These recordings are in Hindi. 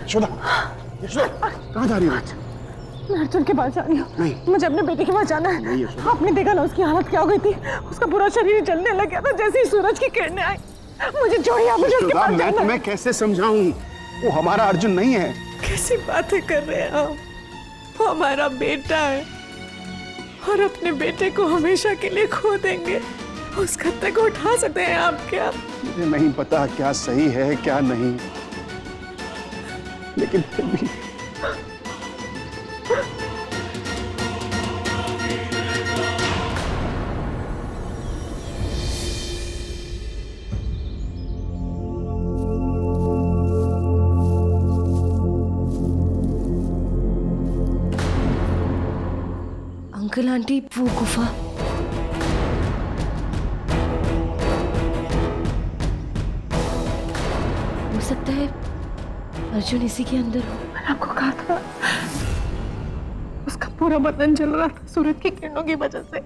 यशोदा, यशोदा, कहाँ जा रही हो? मैं अर्जुन के पास जा रही हूँ। नहीं, मुझे अपने बेटे के पास जाना है। नहीं यशोदा। आपने देखा ना उसकी हालत क्या हो गई थी। उसका पूरा शरीर जलने लग गया था जैसे ही सूरज की किरणें आई। मुझे जो ही मुझे उसके पास मैं जाना तुम्हें कैसे समझाऊं? वो हमारा अर्जुन नहीं है। कैसी बातें कर रहे हैं आप? वो हमारा बेटा है और अपने बेटे को हमेशा के लिए खो देंगे। उस खतरे को उठा सकते हैं आप क्या? मुझे नहीं पता क्या सही है क्या नहीं, लेकिन फिर भी अंकल आंटी, वो गुफा हो सकता है अर्जुन इसी के अंदर हो। मैंने आपको कहा था उसका पूरा बदन जल रहा था सूरज की किरणों की वजह से।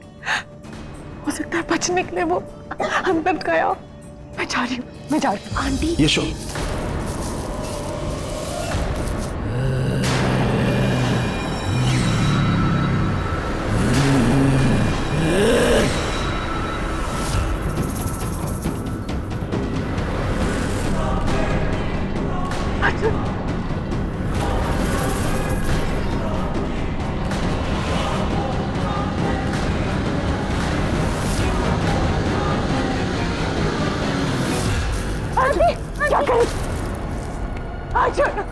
हो सकता है बचने के लिए वो अंदर गया। मैं जा रही हूँ आंटी। यशो,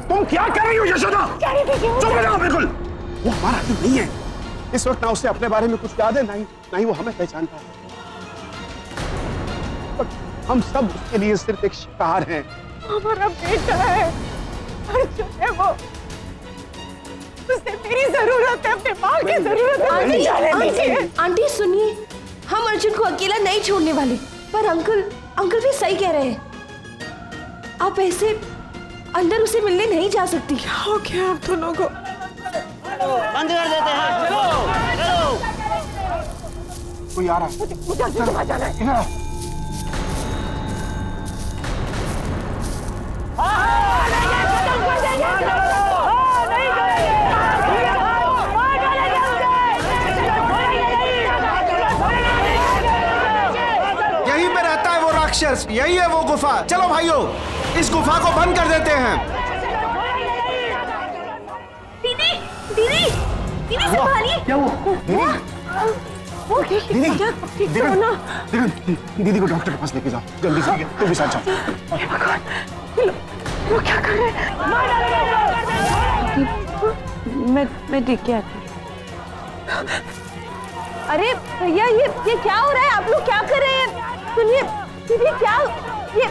तुम क्या कर रही हो यशोदा? चुप हो जाओ बिल्कुल। वो हमारा आदमी नहीं है। इस वक्त ना उसे अपने बारे में कुछ याद है, ना ही वो हमें पहचानता है। और हम सब उसके लिए सिर्फ एक शिकार हैं। हमारा बेटा है, अर्जुन है वो। उसे मेरी जरूरत है, अपने माँ की जरूरत है। आंटी सुनिए, हम अर्जुन को अकेला नहीं छोड़ने वाले। पर अंकल भी सही कह रहे हैं। आप ऐसे अंदर उसे मिलने नहीं जा सकती। क्या हो गया आप दोनों को? बंद कर देते हैं। चलो कोई आ रहा है। मुझे अर्जुन के पास जाना है। इधर आओ। यहीं पे रहता है वो राक्षस, यही है वो गुफा। चलो भाइयों, इस गुफा को बंद कर देते हैं। दीदी, दीदी, दीदी संभालिए। क्या वो? दीदी को डॉक्टर के पास लेके जाओ जल्दी से। तुम भी साथ जाओ। हे भगवान, वो क्या कर रहे हैं? मैं देख के आती हूँ। अरे भैया, ये क्या हो रहा है? आप लोग क्या कर रहे हैं? सुनिए दीदी, क्या ये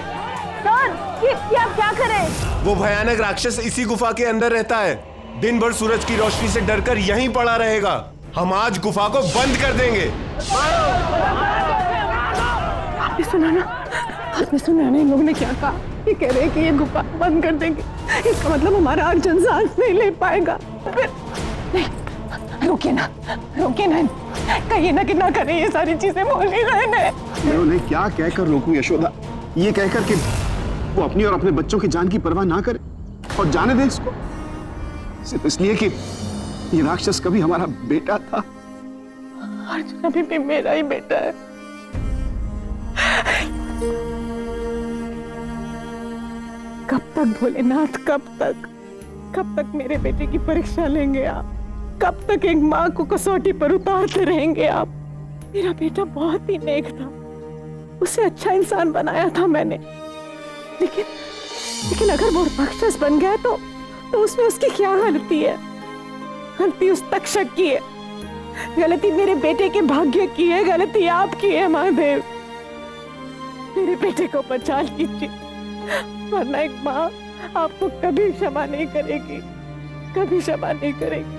सर, ये आप क्या कर रहे हैं? वो भयानक राक्षस इसी गुफा के अंदर रहता है। दिन भर सूरज की रोशनी से डरकर यहीं पड़ा रहेगा। हम आज गुफा को बंद कर देंगे। आपने सुना ना? आपने सुना ना इन लोगों ने क्या कहा? ये कह रहे हैं कि ये गुफा बंद कर देंगे। इसका मतलब हमारा अर्जुन सांस नहीं ले पाएगा। नहीं, रुकिए ना, कहिए ना कि ना करें ये सारी चीजें। बोल नहीं रहे हैं। मैं उन्हें क्या कहकर रोकूं यशोदा? ये कहकर कि वो अपनी और अपने बच्चों की जान की परवाह ना करे और जाने दे इसको, सिर्फ इसलिए कि ये राक्षस कभी हमारा बेटा था। अर्जुन अभी भी मेरा ही बेटा है। कब तक भोलेनाथ, कब तक मेरे बेटे की परीक्षा लेंगे आप? कब तक एक माँ को कसौटी पर उतारते रहेंगे आप? मेरा बेटा बहुत ही नेक था, उसे अच्छा इंसान बनाया था मैंने। लेकिन अगर वो राक्षस बन गया तो उसमें उसकी क्या गलती है? गलती उस तक्षक की है, गलती मेरे बेटे के भाग्य की है, गलती आपकी है महादेव। मेरे बेटे को बचा लीजिए, वरना एक माँ आपको कभी क्षमा नहीं करेगी, कभी क्षमा नहीं करेगी।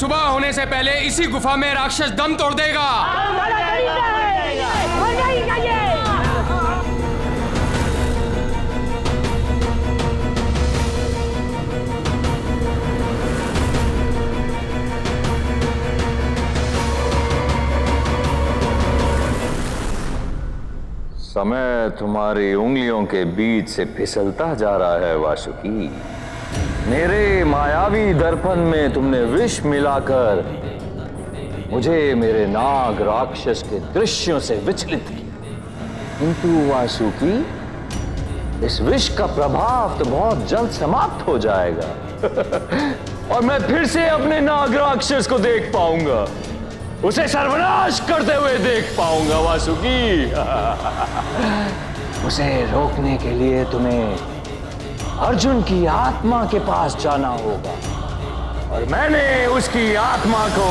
सुबह होने से पहले इसी गुफा में राक्षस दम तोड़ देगा। समय तुम्हारी उंगलियों के बीच से फिसलता जा रहा है वासुकी। मेरे मायावी दर्पण में तुमने विष मिलाकर मुझे मेरे नाग राक्षस के दृश्यों से विचलित किया। किंतु वासुकी, इस विष का प्रभाव तो बहुत जल्द समाप्त हो जाएगा और मैं फिर से अपने नाग राक्षस को देख पाऊंगा, उसे सर्वनाश करते हुए देख पाऊंगा वासुकी। उसे रोकने के लिए तुम्हें अर्जुन की आत्मा के पास जाना होगा और मैंने उसकी आत्मा को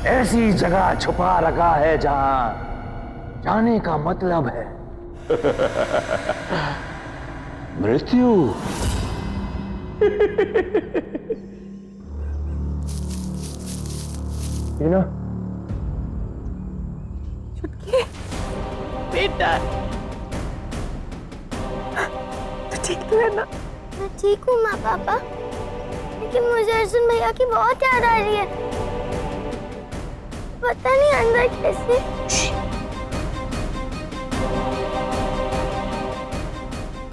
ऐसी जगह छुपा रखा है जहां जाने का मतलब है मृत्यु। टीना, छुटकी बेटा, तो ठीक तो है ना? मैं ठीक हूँ माँ पापा, लेकिन मुझे अर्जुन भैया की बहुत याद आ रही है। पता नहीं अंदर कैसे।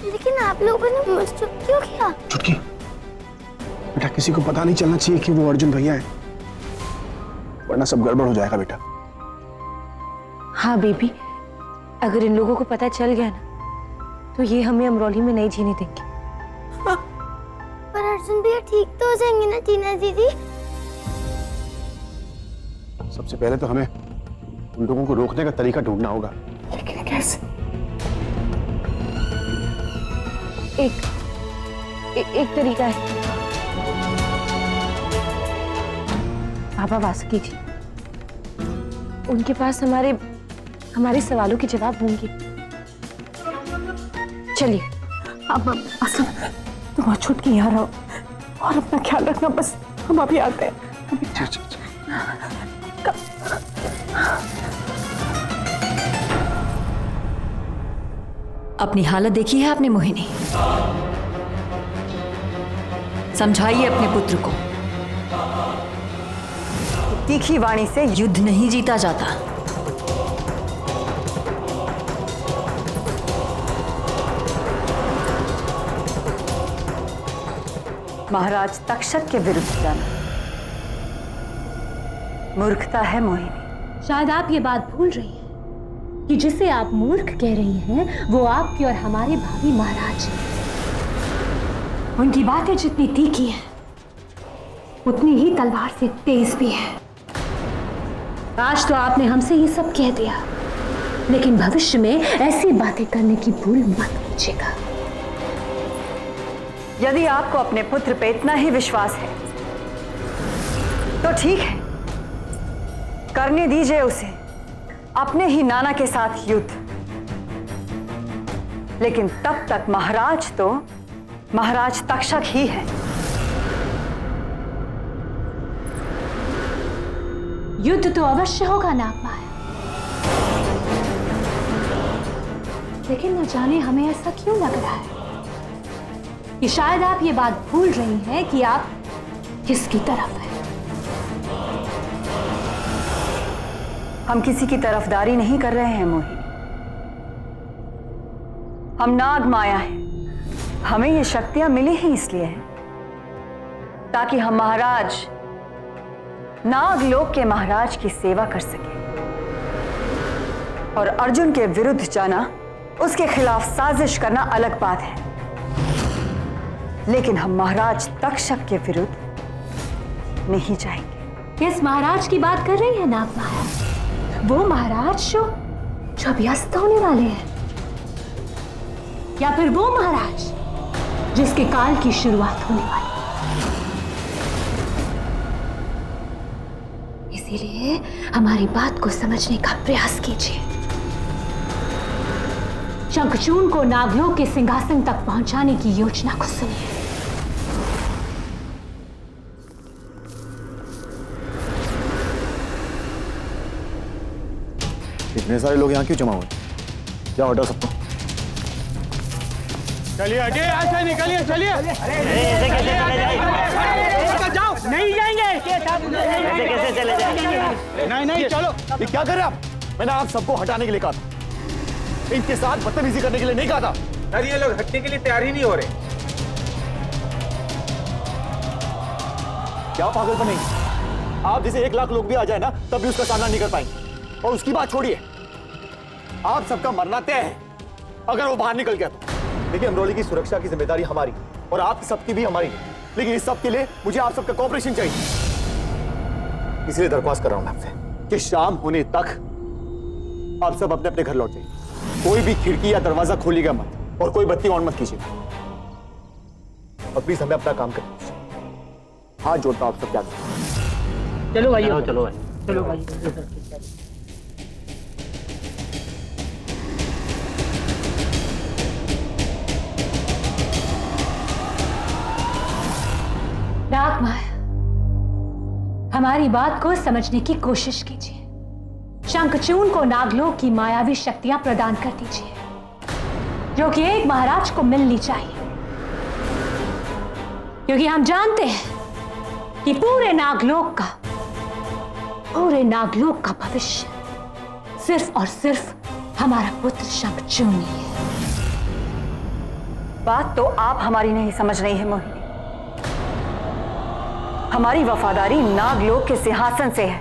लेकिन आप लोगों ने मुझे चुप क्यों किया? चुटकी बेटा, किसी को पता नहीं चलना चाहिए कि वो अर्जुन भैया है, वरना सब गड़बड़ हो जाएगा बेटा। हाँ बेबी, अगर इन लोगों को पता चल गया ना तो ये हमें अमरौली में नहीं जीने देंगे। पर अर्जुन भैया ठीक तो हो जाएंगे ना टीना दीदी? सबसे पहले तो हमें उन लोगों को रोकने का तरीका ढूंढना होगा। लेकिन कैसे? एक तरीका है। पापा वासुकी जी, उनके पास हमारे सवालों के जवाब होंगे। चलिए। अब असल तुम और छुटकी यहाँ रहो और अपना ख्याल रखना, बस हम अभी आते हैं। अपनी हालत देखी है आपने मोहिनी? समझाइए अपने पुत्र को, तीखी वाणी से युद्ध नहीं जीता जाता। महाराज तक्षक के विरुद्ध जाना मूर्खता है मोहिनी। शायद आप ये बात भूल रही हैं कि जिसे आप मूर्ख कह रही हैं वो आपके और हमारे भावी महाराज हैं। उनकी बातें जितनी तीखी हैं उतनी ही तलवार से तेज भी है। आज तो आपने हमसे ये सब कह दिया, लेकिन भविष्य में ऐसी बातें करने की भूल मत कीजिएगा। यदि आपको अपने पुत्र पे इतना ही विश्वास है तो ठीक है, करने दीजिए उसे अपने ही नाना के साथ युद्ध। लेकिन तब तक महाराज तो महाराज तक्षक ही है। युद्ध तो अवश्य होगा ना माया, लेकिन न जाने हमें ऐसा क्यों लग रहा है कि शायद आप ये बात भूल रही हैं कि आप किसकी तरफ हैं। हम किसी की तरफदारी नहीं कर रहे हैं मोहिनी। हम नाग माया हैं। हमें ये शक्तियां मिली ही इसलिए हैं ताकि हम महाराज नागलोक के महाराज की सेवा कर सके। और अर्जुन के विरुद्ध जाना, उसके खिलाफ साजिश करना अलग बात है, लेकिन हम महाराज तक्षक के विरुद्ध नहीं जाएंगे। किस महाराज की बात कर रही है नाग माया? वो महाराज जो अभी अस्त होने वाले हैं, या फिर वो महाराज जिसके काल की शुरुआत होने वाली है। इसीलिए हमारी बात को समझने का प्रयास कीजिए। शंखचूड़ को नागलोक के सिंहासन तक पहुंचाने की योजना को सुनिए। इतने सारे लोग यहाँ क्यों जमा हुए? क्या हटाओ सबको। चलिए हटिए, ऐसे निकलिए, चलिए। ऐसे कैसे चले जाए? जाओ, नहीं जाएंगे। ऐसे कैसे चले जाए? नहीं नहीं, चलो। ये क्या कर रहे हैं आप? मैंने आप सबको हटाने के लिए कहा था, इनके साथ बदतमीजी करने के लिए नहीं कहा था। सर ये लोग हटने के लिए तैयार ही नहीं हो रहे। क्या पागलपन है? आप जैसे 1 लाख लोग भी आ जाए ना तब भी उसका सामना नहीं कर पाएंगे। और उसकी बात छोड़िए, आप सबका मरना तय है अगर वो बाहर निकल गया तो। देखिए अमरोली की सुरक्षा की जिम्मेदारी हमारी और आप सबकी भी हमारी है, लेकिन इस सब के लिए मुझे आप सबका कोऑपरेशन चाहिए। इसलिए दरख्वास्त कर रहा हूं मैं आपसे कि शाम होने तक आप सब अपने अपने घर लौट जाइए। कोई भी खिड़की या दरवाजा खोलिएगा मत और कोई बत्ती ऑन मत कीजिएगा। और प्लीज हमें अपना काम करना है। हाथ जोड़ता हूं आप सब क्या करें। चलो भाई, चलो भाई, चलो भाई। नागमाया, हमारी बात को समझने की कोशिश कीजिए। शंखचूर्ण को नागलोक की मायावी शक्तियां प्रदान कर दीजिए, जो कि एक महाराज को मिलनी चाहिए। क्योंकि हम जानते हैं कि पूरे नागलोक का भविष्य सिर्फ और सिर्फ हमारा पुत्र शंखचूर्ण ही है। बात तो आप हमारी नहीं समझ रही है मोहिनी। हमारी वफादारी नागलोक के सिंहासन से है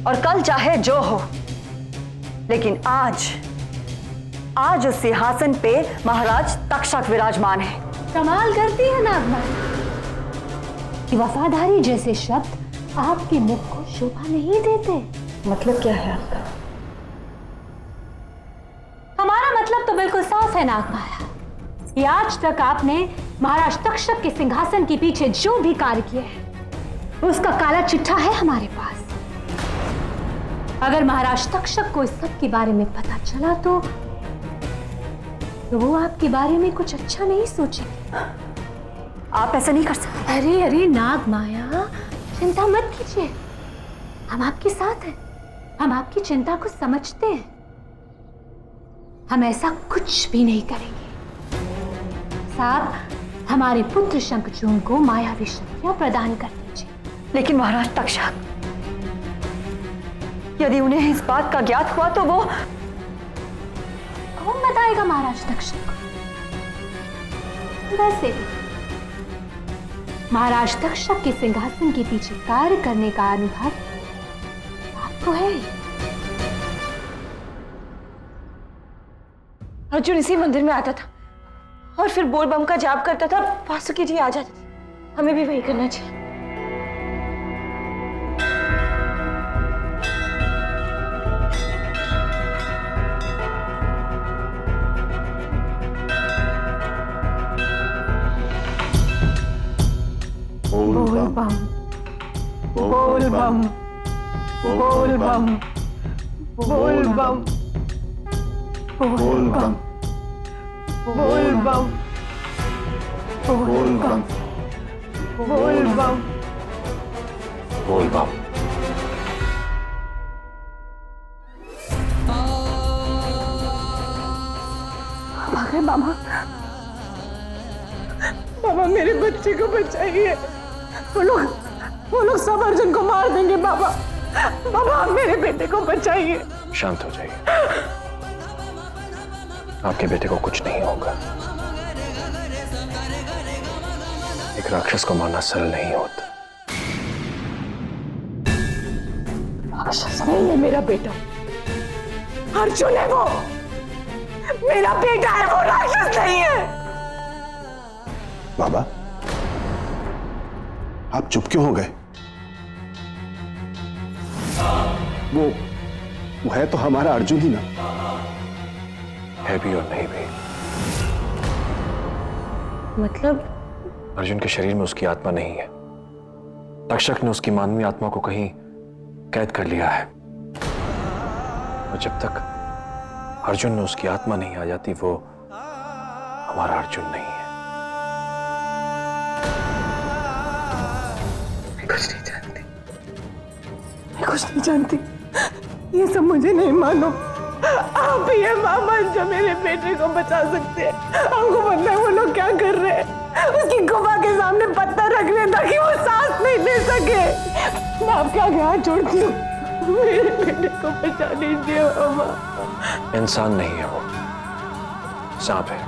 और कल चाहे जो हो, लेकिन आज उस सिंहासन पे महाराज तक्षक विराजमान है। कमाल करती है नागमाया कि वफादारी जैसे शब्द आपके मुख को शोभा नहीं देते। मतलब क्या है आपका? हमारा मतलब तो बिल्कुल साफ है नागमाया कि आज तक आपने महाराज तक्षक के सिंहासन के पीछे जो भी कार्य किए हैं उसका काला चिट्ठा है हमारे पास। अगर महाराज तक्षक को इस सब के बारे में पता चला तो वो आपके बारे में कुछ अच्छा नहीं सोचेंगे। आप ऐसा नहीं कर सकते। अरे अरे नागमाया, चिंता मत कीजिए, हम आपके साथ हैं। हम आपकी चिंता को समझते हैं। हम ऐसा कुछ भी नहीं करेंगे। साहब, हमारे पुत्र शंखचूर्ण को मायावी शक्तियां प्रदान कर दीजिए। लेकिन महाराज तक्षक, यदि उन्हें इस बात का ज्ञात हुआ तो वो कौन बताएगा महाराज तक्षक को? वैसे भी महाराज तक्षक के सिंहासन के पीछे कार्य करने का अनुभव आपको है। अर्जुन इसी मंदिर में आता था और फिर बोल बम का जाप करता था। वासुकी जी आ जाते थे। हमें भी वही करना चाहिए। बोल बम, बोल बम, बोल बम, बोल बम, बोल बम, बोल बम, बोल बम, बोल बम, बोल बम। अरे मामा, बाबा मेरे बच्चे को बचाइए। वो लोग सब अर्जुन को मार देंगे। बाबा बाबा, आप मेरे बेटे को बचाइए। शांत हो जाइए, आपके बेटे को कुछ नहीं होगा। एक राक्षस को मारना सरल नहीं होता। राक्षस नहीं है मेरा बेटा, अर्जुन है वो। मेरा बेटा है वो, राक्षस नहीं है। बाबा, आप चुप क्यों हो गए? वो है तो हमारा अर्जुन ही ना। है भी और नहीं भी। मतलब अर्जुन के शरीर में उसकी आत्मा नहीं है। तक्षक ने उसकी मानवीय आत्मा को कहीं कैद कर लिया है और जब तक अर्जुन में उसकी आत्मा नहीं आ जाती वो हमारा अर्जुन नहीं है। मैं कुछ नहीं जानती, मैं कुछ नहीं जानती। ये सब मुझे नहीं मालूम। आप ही है मामा जो मेरे बेटे को बचा सकते हैं। आपको पता है वो लोग क्या कर रहे हैं? उसकी गुफा के सामने पत्थर रख रहे ताकि वो सांस नहीं ले सके। मैं आपका हाथ जोड़ती हूँ, मेरे बेटे को बचा लीजिए मामा। इंसान नहीं है वो, सांप है।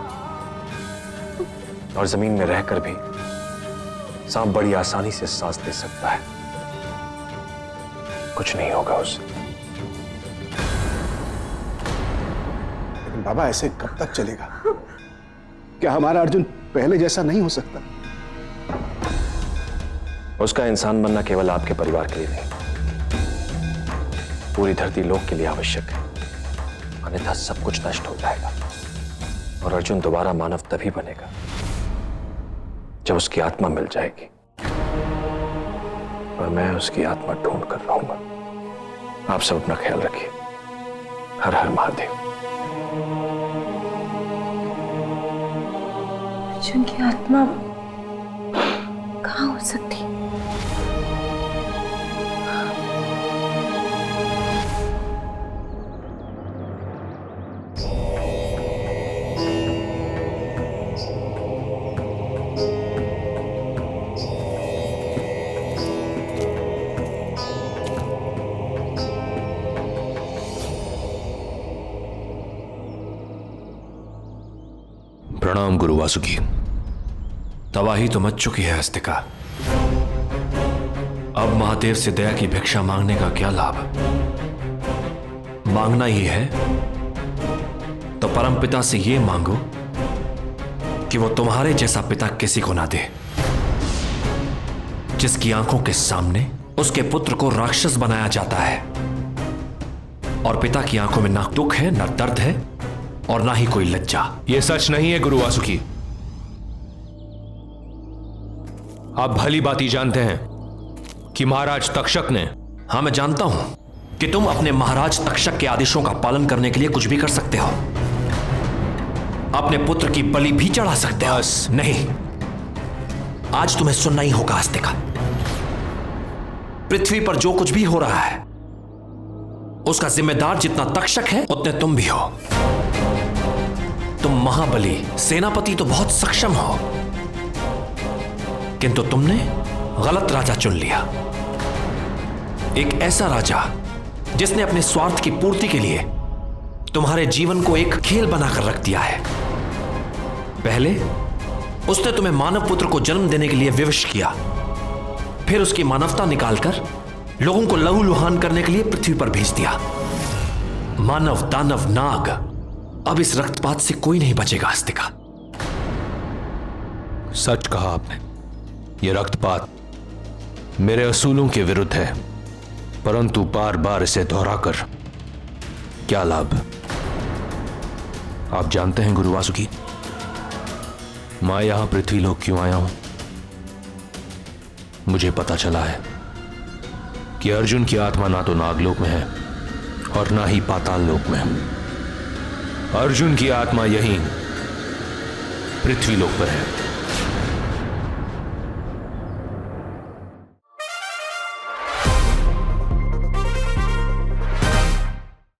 और जमीन में रहकर भी सांप बड़ी आसानी से सांस ले सकता है। कुछ नहीं होगा उससे। लेकिन बाबा ऐसे कब तक चलेगा? क्या हमारा अर्जुन पहले जैसा नहीं हो सकता? उसका इंसान बनना केवल आपके परिवार के लिए नहीं, पूरी धरती लोक के लिए आवश्यक है। अन्यथा सब कुछ नष्ट हो जाएगा और अर्जुन दोबारा मानव तभी बनेगा जब उसकी आत्मा मिल जाएगी। और मैं उसकी आत्मा ढूंढ कर रहूंगा। आप सब अपना ख्याल रखिए। हर हर महादेव। अर्जुन की आत्मा कहाँ हो सकती है? प्रणाम गुरु वासुकी। तबाही तो मच चुकी है अस्तिका। अब महादेव से दया की भिक्षा मांगने का क्या लाभ? मांगना ही है तो परमपिता से ये मांगो कि वो तुम्हारे जैसा पिता किसी को ना दे, जिसकी आंखों के सामने उसके पुत्र को राक्षस बनाया जाता है। और पिता की आंखों में ना दुख है, ना दर्द है और ना ही कोई लज्जा। यह सच नहीं है गुरु वासुकी। आप भली बात जानते हैं कि महाराज तक्षक ने। हाँ, मैं जानता हूं कि तुम अपने महाराज तक्षक के आदेशों का पालन करने के लिए कुछ भी कर सकते हो। अपने पुत्र की बलि भी चढ़ा सकते हो। नहीं, आज तुम्हें सुनना ही होगा अस्तिका। पृथ्वी पर जो कुछ भी हो रहा है उसका जिम्मेदार जितना तक्षक है उतने तुम भी हो। तुम महाबली सेनापति तो बहुत सक्षम हो, किंतु तुमने गलत राजा चुन लिया। एक ऐसा राजा जिसने अपने स्वार्थ की पूर्ति के लिए तुम्हारे जीवन को एक खेल बनाकर रख दिया है। पहले उसने तुम्हें मानव पुत्र को जन्म देने के लिए विवश किया, फिर उसकी मानवता निकालकर लोगों को लहूलुहान करने के लिए पृथ्वी पर भेज दिया। मानव, दानव, नाग, अब इस रक्तपात से कोई नहीं बचेगा अस्तिका। सच कहा आपने। यह रक्तपात मेरे असूलों के विरुद्ध है, परंतु बार बार इसे दोहराकर क्या लाभ? आप जानते हैं गुरु वासुकी, मैं यहां पृथ्वीलोक क्यों आया हूं? मुझे पता चला है कि अर्जुन की आत्मा ना तो नागलोक में है और ना ही पाताल लोक में। अर्जुन की आत्मा यहीं पृथ्वीलोक पर है।